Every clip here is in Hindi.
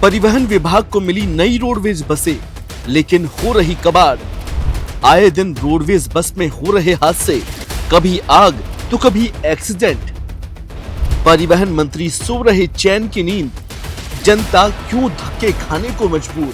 परिवहन विभाग को मिली नई रोडवेज बसें, लेकिन हो रही कबाड़। आए दिन रोडवेज बस में हो रहे हादसे, कभी आग तो कभी एक्सीडेंट। परिवहन मंत्री सो रहे चैन की नींद, जनता क्यों धक्के खाने को मजबूर।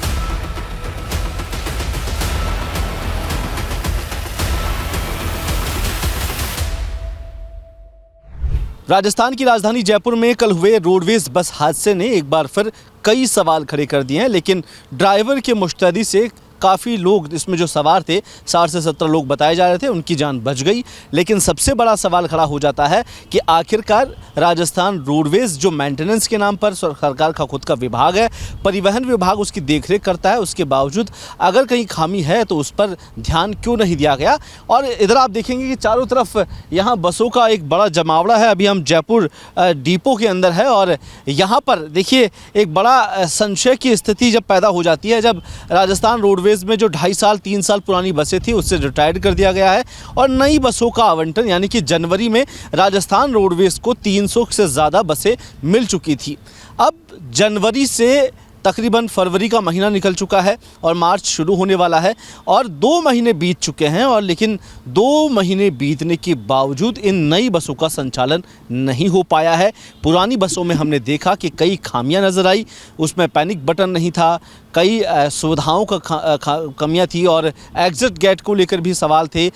राजस्थान की राजधानी जयपुर में कल हुए रोडवेज बस हादसे ने एक बार फिर कई सवाल खड़े कर दिए हैं, लेकिन ड्राइवर के मुस्तैदी से काफ़ी लोग इसमें जो सवार थे, 60 से 70 लोग बताए जा रहे थे, उनकी जान बच गई। लेकिन सबसे बड़ा सवाल खड़ा हो जाता है कि आखिरकार राजस्थान रोडवेज जो मेंटेनेंस के नाम पर सरकार का खुद का विभाग है, परिवहन विभाग उसकी देखरेख करता है, उसके बावजूद अगर कहीं खामी है तो उस पर ध्यान क्यों नहीं दिया गया। और इधर आप देखेंगे कि चारों तरफ यहाँ बसों का एक बड़ा जमावड़ा है। अभी हम जयपुर डिपो के अंदर है और यहाँ पर देखिए एक बड़ा संशय की स्थिति जब पैदा हो जाती है, जब राजस्थान रोडवेज में जो 2.5 साल 3 साल पुरानी बसें थी उससे रिटायर्ड कर दिया गया है और नई बसों का आवंटन, यानी कि जनवरी में राजस्थान रोडवेज को 300 से ज़्यादा बसें मिल चुकी थी। अब जनवरी से तकरीबन फरवरी का महीना निकल चुका है और मार्च शुरू होने वाला है और 2 महीने बीत चुके हैं और लेकिन 2 महीने बीतने के बावजूद इन नई बसों का संचालन नहीं हो पाया है। पुरानी बसों में हमने देखा कि कई खामियां नज़र आई, उसमें पैनिक बटन नहीं था, कई सुविधाओं का कमियां थी और एग्जिट गेट को लेकर भी सवाल थे।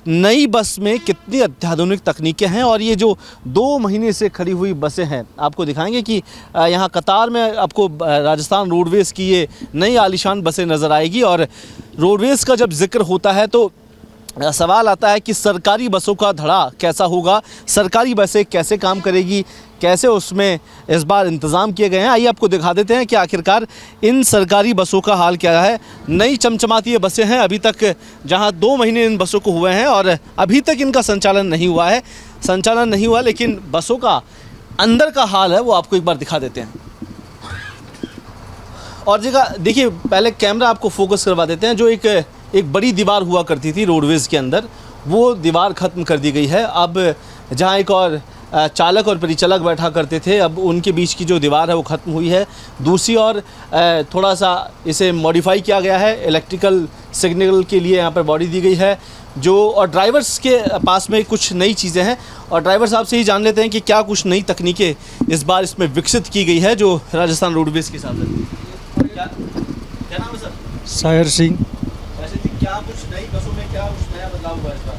नई बस में कितनी अत्याधुनिक तकनीकें हैं और ये जो 2 महीने से खड़ी हुई बसें हैं, आपको दिखाएंगे कि यहाँ कतार में आपको राजस्थान रोडवेज़ की ये नई आलीशान बसें नज़र आएगी। और रोडवेज़ का जब जिक्र होता है तो सवाल आता है कि सरकारी बसों का धड़ा कैसा होगा, सरकारी बसें कैसे काम करेगी, कैसे उसमें इस बार इंतज़ाम किए गए हैं। आइए आपको दिखा देते हैं कि आखिरकार इन सरकारी बसों का हाल क्या है। नई चमचमाती ये बसें हैं, अभी तक जहां 2 महीने इन बसों को हुए हैं और अभी तक इनका संचालन नहीं हुआ, लेकिन बसों का अंदर का हाल है वो आपको एक बार दिखा देते हैं। और जगह देखिए, पहले कैमरा आपको फोकस करवा देते हैं। जो एक बड़ी दीवार हुआ करती थी रोडवेज़ के अंदर, वो दीवार ख़त्म कर दी गई है। अब जहाँ एक और चालक और परिचालक बैठा करते थे, अब उनके बीच की जो दीवार है वो ख़त्म हुई है। दूसरी ओर थोड़ा सा इसे मॉडिफाई किया गया है, इलेक्ट्रिकल सिग्नल के लिए यहाँ पर बॉडी दी गई है जो, और ड्राइवर्स के पास में कुछ नई चीज़ें हैं और ड्राइवर साहब से ही जान लेते हैं कि क्या कुछ नई तकनीकें इस बार इसमें विकसित की गई है जो राजस्थान रोडवेज़ के साथ है। क्या नाम है सर? सायर सिंह। वैसे जी क्या कुछ नई बसों में क्या कुछ नया बदलाव हुआ है इस बार?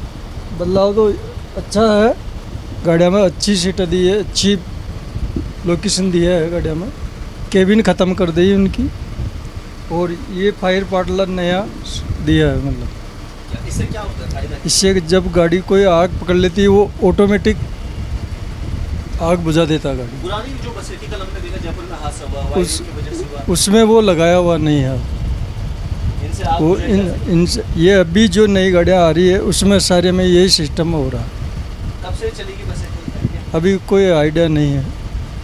बदलाव तो अच्छा है, गाड़ियों में अच्छी सीटें दी है, अच्छी लोकेशन दिया है गाड़ियों में, केबिन ख़त्म कर दी है उनकी और ये फायर पार्टलर नया दिया है। मतलब इससे क्या होता है फायदा? इससे जब गाड़ी कोई आग पकड़ लेती है वो ऑटोमेटिक आग बुझा देता है गाड़ी। पुरानी जो बसें थी, कल हमने देखा जयपुर में हादसा हुआ, वायरिंग की वजह से हुआ, उसमें वो लगाया हुआ नहीं है। इनसे आग वो बुझाई जा सकती है। इनसे ये अभी जो नई गाड़ियाँ आ रही है उसमें सारे में यही सिस्टम हो रहा है। कब से चलेगी बसें? अभी कोई आइडिया नहीं है।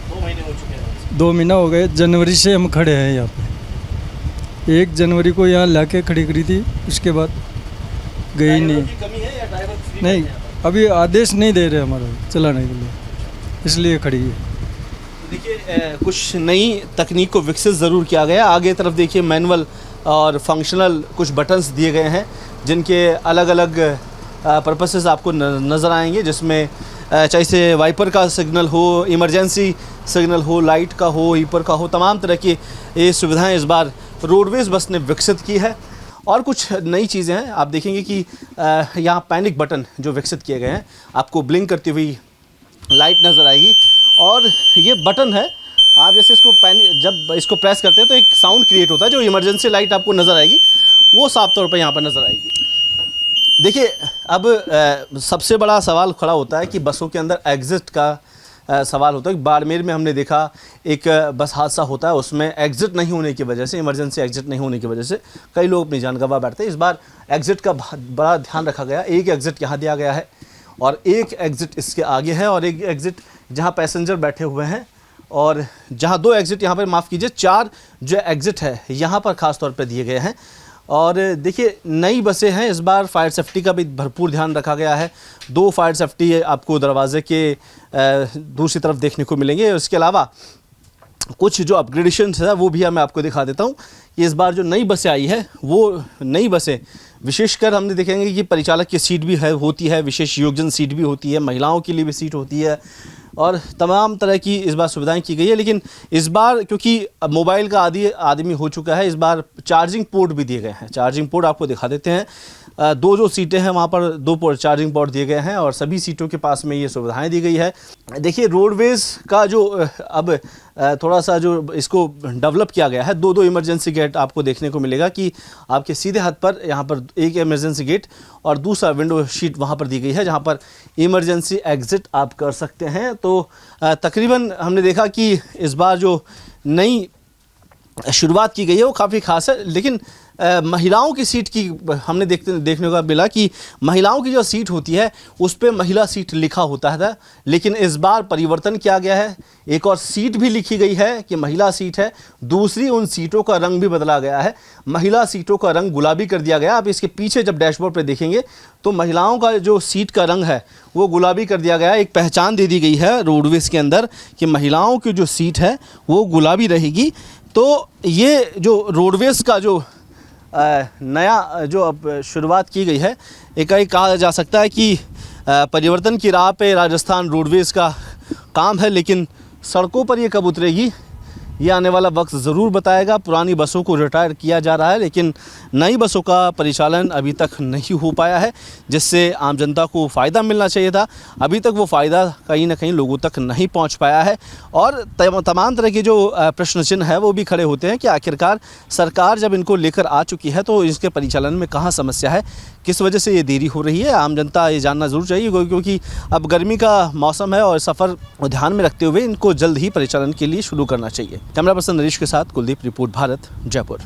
2 महीने हो चुके हैं। 2 महीना हो गए, जनवरी से हम खड़े हैं यहाँ पे। 1 जनवरी को यहाँ लाके खड़ी करी थी, उसके बाद गई नहीं। की कमी है या ड्राइवर फ्री नहीं, है यहाँ अभी आदेश नहीं दे रहे हमारा चलाने के लिए, इसलिए खड़ी है। पर? देखिए कुछ नई तकनीक को विकसित ज़रूर किया गया। आगे तरफ देखिए मैनुअल और फंक्शनल कुछ बटन्स दिए गए हैं जिनके अलग अलग पर्पसेस आपको नज़र आएंगे, जिसमें चाहे से वाइपर का सिग्नल हो, इमरजेंसी सिग्नल हो, लाइट का हो, हीपर का हो, तमाम तरह की ये सुविधाएं इस बार रोडवेज़ बस ने विकसित की है। और कुछ नई चीज़ें हैं, आप देखेंगे कि यहाँ पैनिक बटन जो विकसित किए गए हैं, आपको ब्लिंक करती हुई लाइट नज़र आएगी और ये बटन है, आप जैसे इसको जब इसको प्रेस करते हैं तो एक साउंड क्रिएट होता है, जो इमरजेंसी लाइट आपको नज़र आएगी वो साफ तौर पर यहाँ पर नज़र आएगी। देखिए अब सबसे बड़ा सवाल खड़ा होता है कि बसों के अंदर एग्जिट का सवाल होता है। बाड़मेर में हमने देखा एक बस हादसा होता है, उसमें एग्जिट नहीं होने की वजह से, इमरजेंसी एग्जिट नहीं होने की वजह से कई लोग अपनी जान गंवा बैठते हैं। इस बार एग्जिट का बड़ा ध्यान रखा गया। एक एग्जिट यहाँ दिया गया है और एक एग्जिट इसके आगे है और एक एग्जिट जहाँ पैसेंजर बैठे हुए हैं और जहाँ 2 एग्जिट यहाँ पर, माफ़ कीजिए 4 जो एग्जिट है यहाँ पर ख़ास तौर पर दिए गए हैं। और देखिए नई बसें हैं, इस बार फायर सेफ्टी का भी भरपूर ध्यान रखा गया है। 2 फायर सेफ्टी आपको दरवाजे के दूसरी तरफ देखने को मिलेंगे। इसके अलावा कुछ जो अपग्रेडेशन है वो भी मैं आपको दिखा देता हूँ कि इस बार जो नई बसें आई है वो नई बसें विशेषकर हमने देखेंगे कि परिचालक की सीट भी है होती है, विशेष योगजन सीट भी होती है, महिलाओं के लिए भी सीट होती है और तमाम तरह की इस बार सुविधाएं की गई है। लेकिन इस बार क्योंकि अब मोबाइल का आदमी हो चुका है, इस बार चार्जिंग पोर्ट भी दिए गए हैं। चार्जिंग पोर्ट आपको दिखा देते हैं। दो जो सीटें हैं वहाँ पर 2 पोर्ट चार्जिंग पोर्ट दिए गए हैं और सभी सीटों के पास में ये सुविधाएं दी गई है। देखिए रोडवेज़ का जो अब थोड़ा सा जो इसको डेवलप किया गया है, 2 इमरजेंसी गेट आपको देखने को मिलेगा कि आपके सीधे हाथ पर यहाँ पर एक इमरजेंसी गेट और दूसरा विंडो शीट वहाँ पर दी गई है जहाँ पर इमरजेंसी एग्ज़िट आप कर सकते हैं। तो तकरीबन हमने देखा कि इस बार जो नई शुरुआत की गई है वो काफ़ी खास है। लेकिन महिलाओं की सीट की हमने देखने को मिला कि महिलाओं की जो सीट होती है उस पे महिला सीट लिखा होता है, लेकिन इस बार परिवर्तन किया गया है। एक और सीट भी लिखी गई है कि महिला सीट है, दूसरी उन सीटों का रंग भी बदला गया है, महिला सीटों का रंग गुलाबी कर दिया गया। आप इसके पीछे जब डैशबोर्ड पर देखेंगे तो महिलाओं का जो सीट का रंग है वो गुलाबी कर दिया गया है। एक पहचान दे दी गई है रोडवेज़ के अंदर कि महिलाओं की जो सीट है वो गुलाबी रहेगी। तो ये जो रोडवेज़ का जो नया जो अब शुरुआत की गई है, एकाएक कहा जा सकता है कि परिवर्तन की राह पे राजस्थान रोडवेज़ का काम है, लेकिन सड़कों पर ये कब उतरेगी ये आने वाला वक्त ज़रूर बताएगा। पुरानी बसों को रिटायर किया जा रहा है लेकिन नई बसों का परिचालन अभी तक नहीं हो पाया है, जिससे आम जनता को फ़ायदा मिलना चाहिए था। अभी तक वो फ़ायदा कहीं ना कहीं लोगों तक नहीं पहुंच पाया है और तमाम तरह के जो प्रश्न चिन्ह है वो भी खड़े होते हैं कि आखिरकार सरकार जब इनको लेकर आ चुकी है तो इसके परिचालन में कहाँ समस्या है, किस वजह से ये देरी हो रही है। आम जनता ये जानना ज़रूर चाहिए क्योंकि अब गर्मी का मौसम है और सफ़र को ध्यान में रखते हुए इनको जल्द ही परिचालन के लिए शुरू करना चाहिए। कैमरा पर्सन नरेश के साथ कुलदीप, रिपोर्ट भारत, जयपुर।